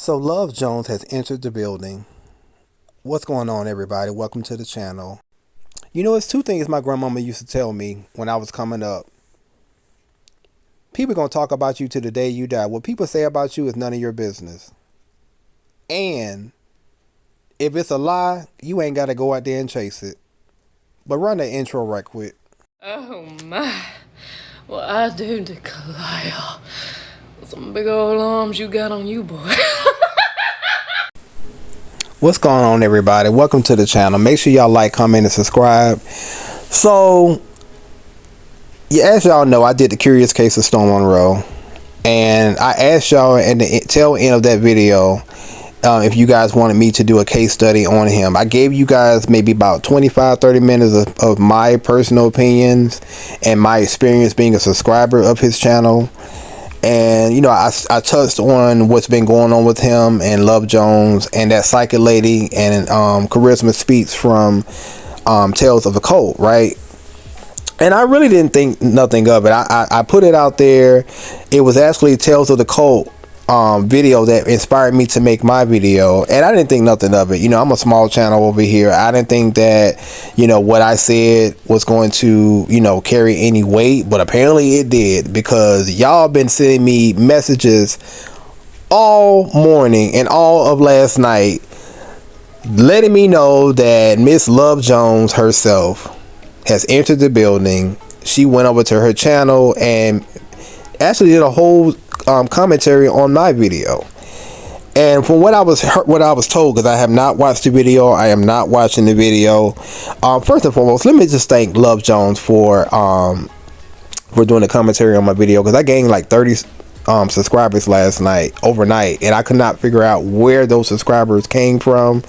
So Love Jones has entered the building. What's going on, everybody? Welcome to the channel. You know, it's two things my grandmama used to tell me when I was coming up. People gonna talk about you to the day you die. What people say about you is none of your business. And if it's a lie, you ain't gotta go out there and chase it. But run the intro right quick. Oh my. Well, I do declare. Some big old arms you got on you, boy. What's going on, everybody? Welcome to the channel. Make sure y'all like, comment, and subscribe. So, yeah, as y'all know, I did the Curious Case of Storm Monroe. And I asked y'all at the tail end of that video if you guys wanted me to do a case study on him. I gave you guys maybe about 25-30 minutes of my personal opinions and my experience being a subscriber of his channel. And, you know, I touched on what's been going on with him and Love Jones and that psychic lady and Charisma Speaks from Tales of the Cult, right? And I really didn't think nothing of it. I put it out there. It was actually Tales of the Cult video that inspired me to make my video, and I didn't think nothing of it. You know, I'm a small channel over here. I didn't think that, you know, what I said was going to, you know, carry any weight, but apparently it did, because y'all been sending me messages all morning and all of last night letting me know that Miss Love Jones herself has entered the building. She went over to her channel and actually did a whole commentary on my video. And from what I was told, because I have not watched the video, I am not watching the video. First and foremost, let me just thank Love Jones for doing the commentary on my video, because I gained like 30 subscribers last night, overnight, and I could not figure out where those subscribers came from.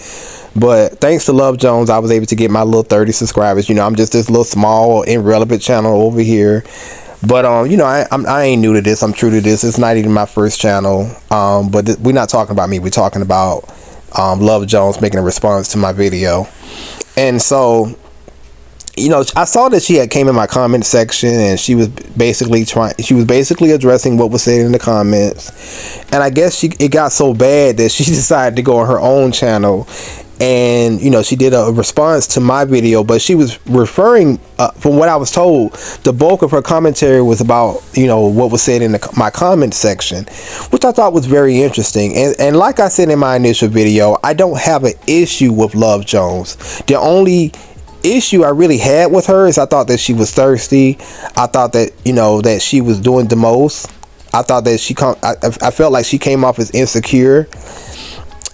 But thanks to Love Jones, I was able to get my little 30 subscribers. You know, I'm just this little small, irrelevant channel over here. But, you know, I ain't new to this. I'm true to this. It's not even my first channel. But we're not talking about me. We're talking about Love Jones making a response to my video. And so, you know, I saw that she had came in my comment section, and she was basically addressing what was said in the comments. And I guess it got so bad that she decided to go on her own channel. And, you know, she did a response to my video, but she was referring, from what I was told, the bulk of her commentary was about, you know, what was said in my comment section, which I thought was very interesting. And like I said in my initial video, I don't have an issue with Love Jones. The only issue I really had with her is I thought that she was thirsty. I thought that, you know, that she was doing the most. I thought that I felt like she came off as insecure.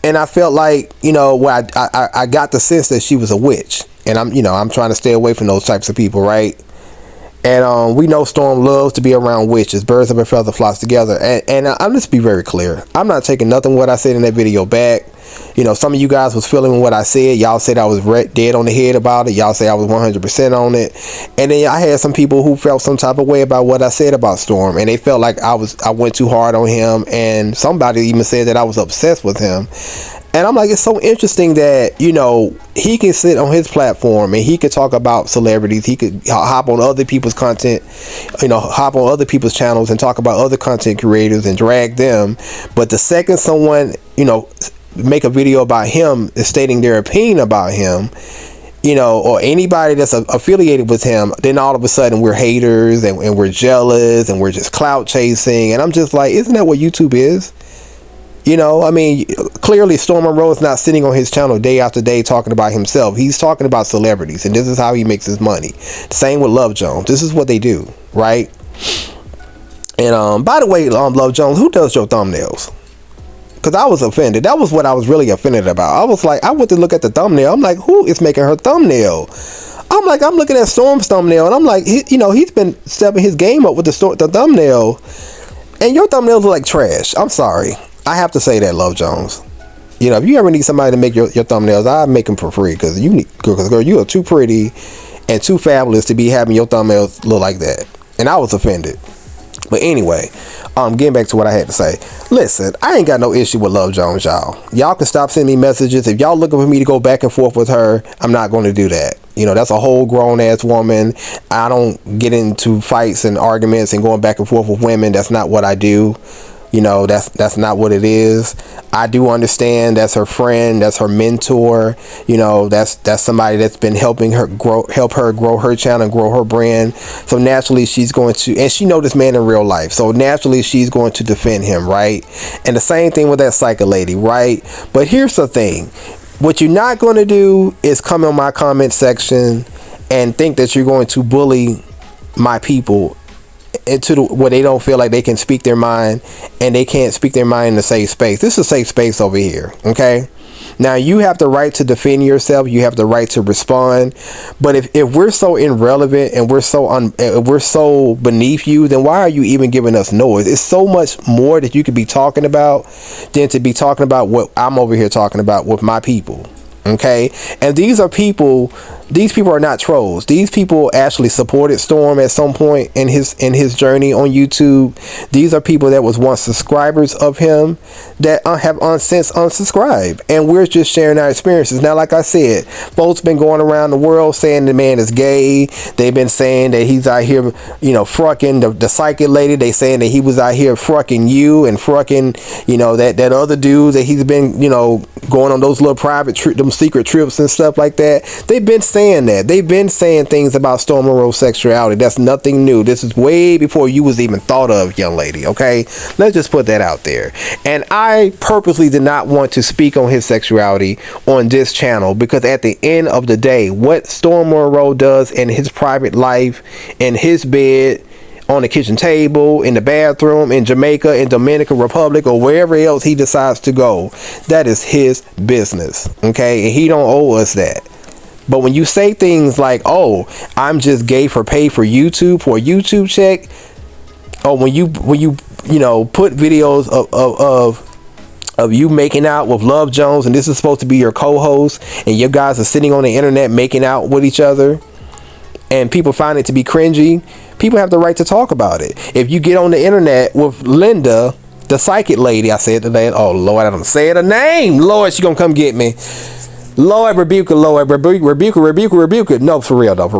And I felt like, you know, I got the sense that she was a witch. And I'm trying to stay away from those types of people, right? And we know Storm loves to be around witches. Birds of a feather flocks together. And I'm just be very clear. I'm not taking nothing what I said in that video back. You know, some of you guys was feeling what I said. Y'all said I was dead on the head about it. Y'all say I was 100% on it. And then I had some people who felt some type of way about what I said about Storm, and they felt like I went too hard on him. And somebody even said that I was obsessed with him. And I'm like, it's so interesting that, you know, he can sit on his platform and he could talk about celebrities. He could hop on other people's content, you know, hop on other people's channels and talk about other content creators and drag them. But the second someone, you know, make a video about him stating their opinion about him, you know, or anybody that's affiliated with him, then all of a sudden we're haters and we're jealous and we're just clout chasing. And I'm just like, isn't that what YouTube is? You know, I mean, clearly Storm Monroe is not sitting on his channel day after day talking about himself. He's talking about celebrities, and this is how he makes his money. Same with Love Jones. This is what they do, right? And by the way, Love Jones, who does your thumbnails? Because I was offended. That was what I was really offended about. I was like, I went to look at the thumbnail. I'm like, who is making her thumbnail? I'm like, I'm looking at Storm's thumbnail, and I'm like, you know, he's been stepping his game up with the thumbnail, and your thumbnails look like trash. I'm sorry. I have to say that, Love Jones. You know, if you ever need somebody to make your thumbnails, I'll make them for free, because girl, you are too pretty and too fabulous to be having your thumbnails look like that. And I was offended. But anyway, getting back to what I had to say. Listen, I ain't got no issue with Love Jones, y'all. Y'all can stop sending me messages. If y'all looking for me to go back and forth with her, I'm not going to do that. You know, that's a whole grown ass woman. I don't get into fights and arguments and going back and forth with women. That's not what I do. You know, that's not what it is. I do understand that's her friend, that's her mentor. You know, that's somebody that's been helping her grow her channel and grow her brand. So naturally she's going to, and she know this man in real life, so naturally she's going to defend him, right? And the same thing with that psycho lady, right? But here's the thing, what you're not going to do is come in my comment section and think that you're going to bully my people into where they don't feel like they can speak their mind, and they can't speak their mind in a safe space. This is a safe space over here, okay? Now you have the right to defend yourself, you have the right to respond, but if we're so irrelevant and we're so beneath you, then why are you even giving us noise? It's so much more that you could be talking about than to be talking about what I'm over here talking about with my people. Okay, and these people are not trolls. These people actually supported Storm at some point in his journey on YouTube. These are people that was once subscribers of him that have since unsubscribed, and we're just sharing our experiences. Now, like I said, folks been going around the world saying the man is gay. They've been saying that he's out here, you know, frucking the psychic lady. They saying that he was out here frucking you and frucking, you know, that other dude that he's been, you know, going on those little private them secret trips and stuff like that. They've been saying that. They've been saying things about Storm Monroe's sexuality. That's nothing new. This is way before you was even thought of, young lady, okay? Let's just put that out there. And I purposely did not want to speak on his sexuality on this channel, because at the end of the day, what Storm Monroe does in his private life, in his bed, on the kitchen table, in the bathroom, in Jamaica, in Dominican Republic, or wherever else he decides to go, that is his business, okay? And he don't owe us that. But when you say things like, oh, I'm just gay for pay for YouTube, for a YouTube check, or when you know, put videos of you making out with Love Jones, and this is supposed to be your co-host, and you guys are sitting on the internet making out with each other, and people find it to be cringy, people have the right to talk about it. If you get on the internet with Linda, the psychic lady, I said today, oh Lord, I don't say her name, Lord, she gonna come get me. Lord, rebuke her, Lord, rebuke her. No, for real, though, for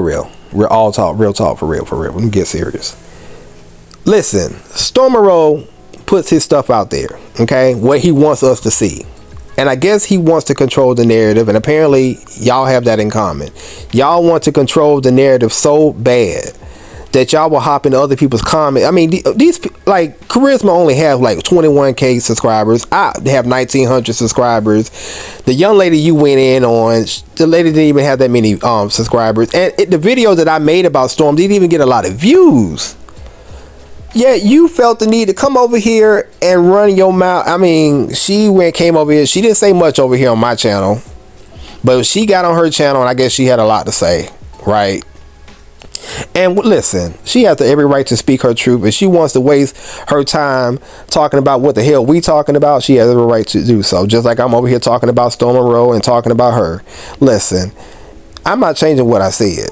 real. We're all talk, real talk, for real. Let me get serious. Listen, Storm Monroe puts his stuff out there, okay? What he wants us to see. And I guess he wants to control the narrative, and apparently y'all have that in common. Y'all want to control the narrative so bad that y'all will hop into other people's comments. I mean, these, like, Charisma only have like 21K subscribers. I have 1,900 subscribers. The young lady you went in on, the lady didn't even have that many subscribers. And the video that I made about Storm didn't even get a lot of views. Yet you felt the need to come over here and run your mouth. I mean, she came over here. She didn't say much over here on my channel, but she got on her channel, and I guess she had a lot to say, right? And listen, she has every right to speak her truth. If she wants to waste her time talking about what the hell we talking about, she has every right to do so. Just like I'm over here talking about Storm Monroe and talking about her. Listen, I'm not changing what I said.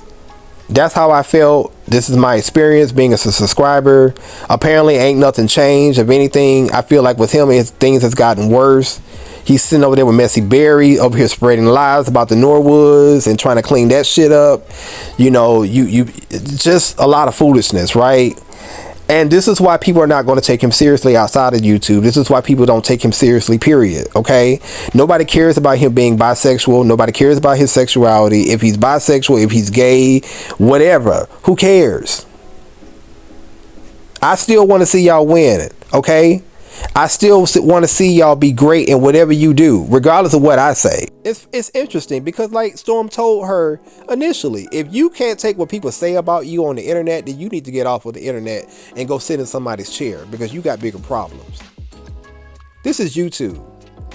That's how I felt. This is my experience being a subscriber. Apparently ain't nothing changed. If anything, I feel like with him, things has gotten worse. He's sitting over there with Messy Berry over here spreading lies about the Norwoods and trying to clean that shit up. You know, you just a lot of foolishness, right? And this is why people are not going to take him seriously outside of YouTube. This is why people don't take him seriously, period. Okay? Nobody cares about him being bisexual. Nobody cares about his sexuality. If he's bisexual, if he's gay, whatever. Who cares? I still want to see y'all win. Okay? I still want to see y'all be great in whatever you do, regardless of what I say. It's interesting because, like Storm told her initially, if you can't take what people say about you on the internet, then you need to get off of the internet and go sit in somebody's chair, because you got bigger problems. This is YouTube.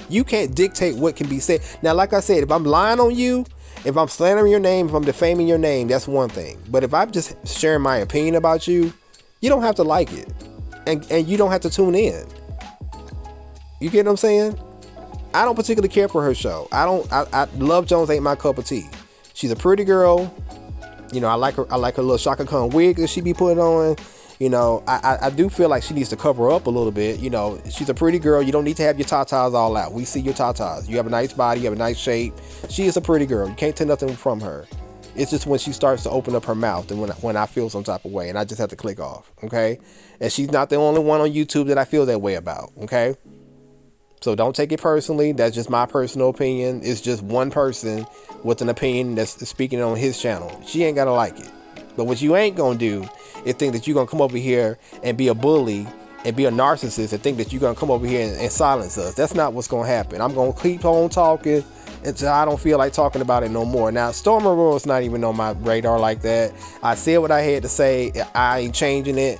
You can't dictate what can be said. Now, like I said, if I'm lying on you, if I'm slandering your name, if I'm defaming your name, that's one thing. But if I'm just sharing my opinion about you, you don't have to like it, and you don't have to tune in. You get what I'm saying? I don't particularly care for her show. I Love Jones ain't my cup of tea. She's a pretty girl. You know, I like her little Shaka Khan wig that she be putting on. You know, I do feel like she needs to cover up a little bit. You know, she's a pretty girl. You don't need to have your tatas all out. We see your tatas. You have a nice body. You have a nice shape. She is a pretty girl. You can't take nothing from her. It's just when she starts to open up her mouth and when I feel some type of way, and I just have to click off, okay? And she's not the only one on YouTube that I feel that way about, okay? So don't take it personally. That's just my personal opinion. It's just one person with an opinion that's speaking on his channel. She ain't gotta like it. But what you ain't gonna do is think that you're gonna come over here and be a bully and be a narcissist and think that you're gonna come over here and silence us. That's not what's gonna happen. I'm gonna keep on talking until I don't feel like talking about it no more. Now, Storm Monroe is not even on my radar like that. I said what I had to say. I ain't changing it.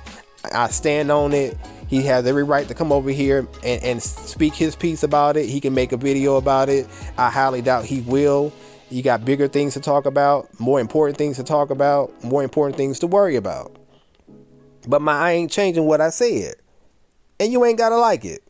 I stand on it. He has every right to come over here and speak his piece about it. He can make a video about it. I highly doubt he will. You got bigger things to talk about, more important things to talk about, more important things to worry about. But I ain't changing what I said. And you ain't gotta like it.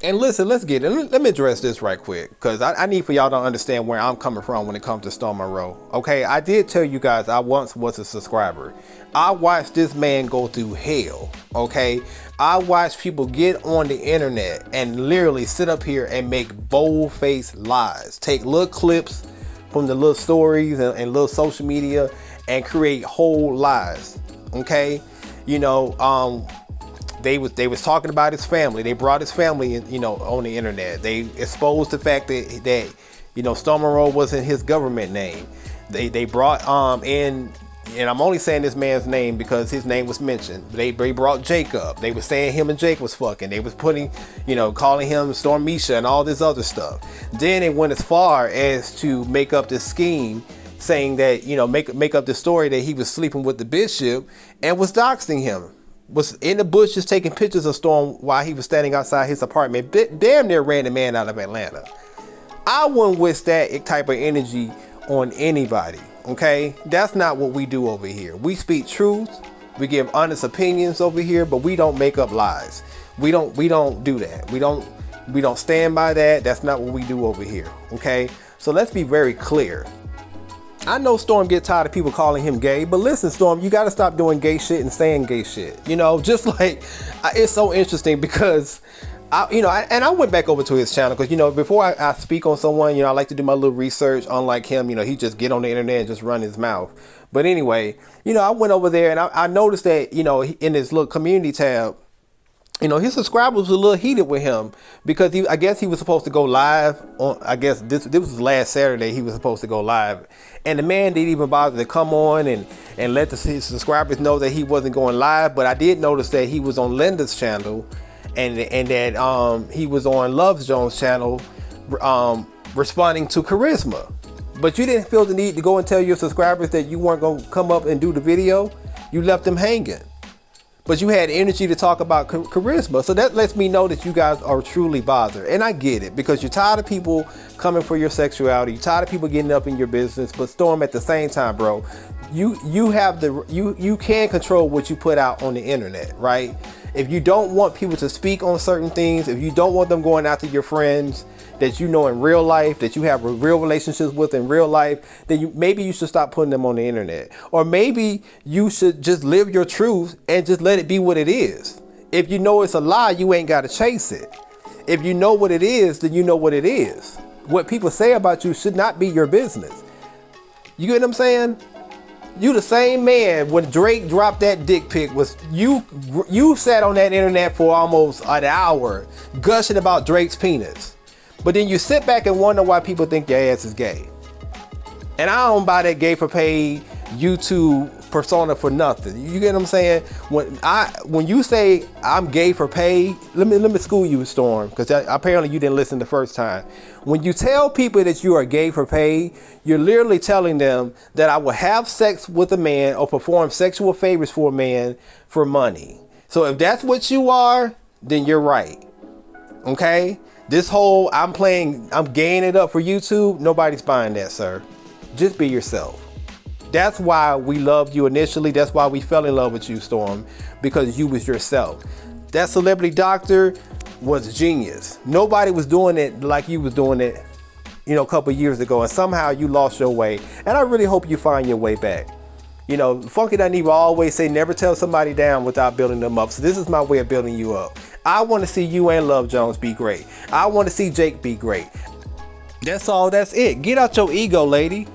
And listen, let's get it. Let me address this right quick, because I need for y'all to understand where I'm coming from when it comes to Storm Monroe. Okay, I did tell you guys I once was a subscriber. I watched this man go through hell. Okay, I watched people get on the internet and literally sit up here and make bold-faced lies. Take little clips from the little stories and little social media and create whole lies. Okay, you know, They was talking about his family. They brought his family, on the internet. They exposed the fact that Storm Monroe wasn't his government name. They brought in, and I'm only saying this man's name because his name was mentioned. They brought Jake up. They were saying him and Jake was fucking. They was putting, calling him Storm Misha and all this other stuff. Then it went as far as to make up this scheme, saying that make up the story that he was sleeping with the bishop and was doxing him. Was in the bushes taking pictures of Storm while he was standing outside his apartment. Damn near ran the man out of Atlanta. I wouldn't wish that type of energy on anybody. Okay, that's not what we do over here. We speak truth. We give honest opinions over here, but we don't make up lies. We don't do that. We don't stand by that. That's not what we do over here. Okay, so let's be very clear. I know Storm get tired of people calling him gay, but listen, Storm, you got to stop doing gay shit and saying gay shit. Just like it's so interesting because I went back over to his channel because before I speak on someone, I like to do my little research. Unlike him, he just get on the internet and just run his mouth. But anyway, I went over there and I noticed that in his little community tab, his subscribers was a little heated with him because I guess he was supposed to go live on, I guess this was last Saturday he was supposed to go live. And the man didn't even bother to come on and let his subscribers know that he wasn't going live. But I did notice that he was on Linda's channel and that he was on Love Jones' channel responding to Charisma. But you didn't feel the need to go and tell your subscribers that you weren't going to come up and do the video. You left them hanging. But you had energy to talk about Charisma. So that lets me know that you guys are truly bothered. And I get it because you're tired of people coming for your sexuality. You're tired of people getting up in your business. But Storm, at the same time, bro, you can control what you put out on the internet, right? If you don't want people to speak on certain things, if you don't want them going after your friends that you know in real life, that you have real relationships with in real life, then maybe you should stop putting them on the internet. Or maybe you should just live your truth and just let it be what it is. If you know it's a lie, you ain't got to chase it. If you know what it is, then you know what it is. What people say about you should not be your business. You get what I'm saying? You the same man when Drake dropped that dick pic was you sat on that internet for almost an hour gushing about Drake's penis. But then you sit back and wonder why people think your ass is gay. And I don't buy that gay for paid YouTube persona for nothing. You get what I'm saying? When you say I'm gay for paid, let me school you, Storm, because apparently you didn't listen the first time. When you tell people that you are gay for paid, you're literally telling them that I will have sex with a man or perform sexual favors for a man for money. So if that's what you are, then you're right. Okay? This whole I'm gaying it up for YouTube, nobody's buying that, sir. Just be yourself. That's why we loved you initially. That's why we fell in love with you, Storm, because you was yourself. That celebrity doctor was genius. Nobody was doing it like you was doing it, a couple years ago, and somehow you lost your way. And I really hope you find your way back. Funky Dineva always say never tell somebody down without building them up. So this is my way of building you up. I want to see you and Love Jones be great. I want to see Jake be great. That's all. That's it. Get out your ego, lady.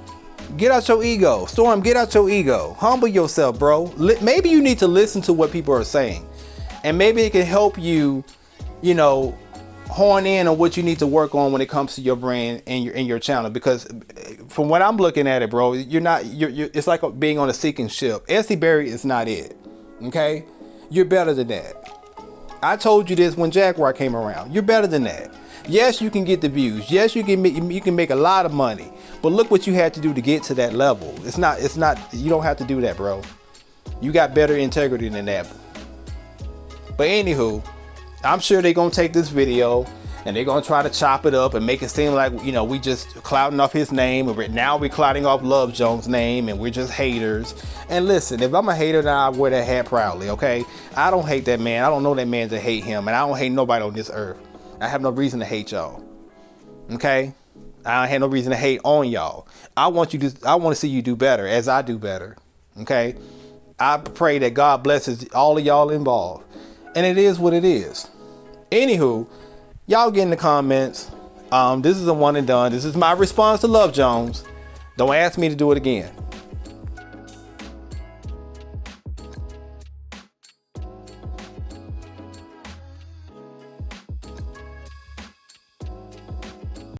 Get out your ego. Storm, get out your ego. Humble yourself, bro. Maybe you need to listen to what people are saying. And maybe it can help you, you know, hone in on what you need to work on when it comes to your brand and your channel. Because from what I'm looking at it, bro, it's like being on a sinking ship. Essie Berry is not it. Okay? You're better than that. I told you this when Jaguar came around. You're better than that. Yes, you can get the views. Yes, you can make a lot of money. But look what you had to do to get to that level. It's not, you don't have to do that, bro. You got better integrity than that. But anywho, I'm sure they're going to take this video and they're going to try to chop it up and make it seem like, you know, we just clouding off his name. And now we're clouding off Love Jones' name and we're just haters. And listen, if I'm a hater, then I wear that hat proudly, okay? I don't hate that man. I don't know that man to hate him. And I don't hate nobody on this earth. I have no reason to hate y'all. Okay? I have no reason to hate on y'all. I want to see you do better as I do better. Okay? I pray that God blesses all of y'all involved. And it is what it is. Anywho, y'all get in the comments. This is a one and done. This is my response to Love Jones. Don't ask me to do it again.